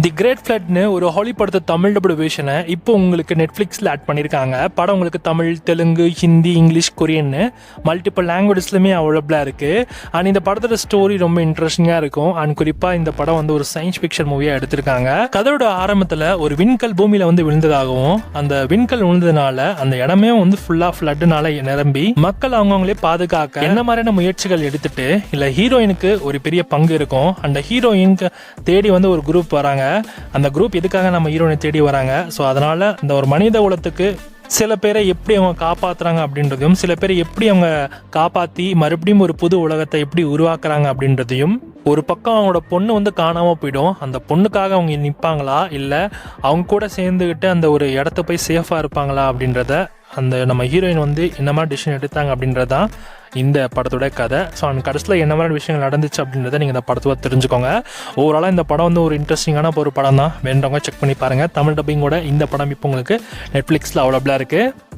தி great ஃப்ளட்னு ஒரு ஹாலி படத்தை Tamil dubbed வேர்ஷனை இப்போ உங்களுக்கு நெட்ஃப்ளிக்ஸில் ஆட் பண்ணியிருக்காங்க. படம் உங்களுக்கு தமிழ், தெலுங்கு, ஹிந்தி, இங்கிலீஷ், கொரியன்னு மல்டிபிள் லாங்குவேஜஸ்லையுமே அவைலபிளாக இருக்குது. அண்ட் இந்த படத்தோட ஸ்டோரி ரொம்ப இன்ட்ரெஸ்டிங்காக இருக்கும். அண்ட் குறிப்பாக இந்த படம் வந்து ஒரு சயின்ஸ் ஃபிக்ஷன் மூவியாக எடுத்திருக்காங்க. கதையோட ஆரம்பத்தில் ஒரு விண்கல் பூமியில் வந்து விழுந்ததாகவும், அந்த விண்கல் விழுந்ததுனால அந்த இடமே வந்து ஃபுல்லாக ஃப்ளட்னால நிரம்பி மக்கள் அவங்கவுங்களே பாதுகாக்க என்ன மாதிரியான முயற்சிகள் எடுத்துட்டு இல்லை ஹீரோயினுக்கு ஒரு பெரிய பங்கு இருக்கும். அந்த ஹீரோயினுக்கு தேடி வந்து ஒரு குரூப் வராங்க. அந்த குரூப் எதுக்காக நம்ம ஹீரோனை தேடி வராங்க, ஸோ அதனால இந்த ஒரு மனித குலத்துக்கு சில பேரை எப்படி அவங்க காப்பாற்றுறாங்க அப்படின்றதையும், சில பேரை எப்படி அவங்க காப்பாற்றி மறுபடியும் ஒரு புது உலகத்தை எப்படி உருவாக்குறாங்க அப்படின்றதையும், ஒரு பக்கம் அவங்களோட பொண்ணு வந்து காணாமல் போயிடும். அந்த பொண்ணுக்காக அவங்க நிற்பாங்களா இல்லை அவங்க கூட சேர்ந்துக்கிட்டு அந்த ஒரு இடத்த போய் சேஃபாக இருப்பாங்களா அப்படின்றத அந்த நம்ம ஹீரோயின் வந்து என்ன மாதிரி டிசிஷன் எடுத்தாங்க அப்படின்றதான் இந்த படத்தோட கதை. ஸோ அந்த கடைசியில் என்ன மாதிரி விஷயங்கள் நடந்துச்சு அப்படின்றத நீங்கள் இந்த படத்தை தெரிஞ்சுக்கோங்க. ஓவராலாக இந்த படம் வந்து ஒரு இன்ட்ரெஸ்டிங்கான ஒரு படம் தான். வேண்டவங்க செக் பண்ணி பாருங்கள். தமிழ் டப்பிங்கோட இந்த படம் இப்போ உங்களுக்கு நெட்ஃப்ளிக்ஸில் அவைலபிளாக இருக்குது.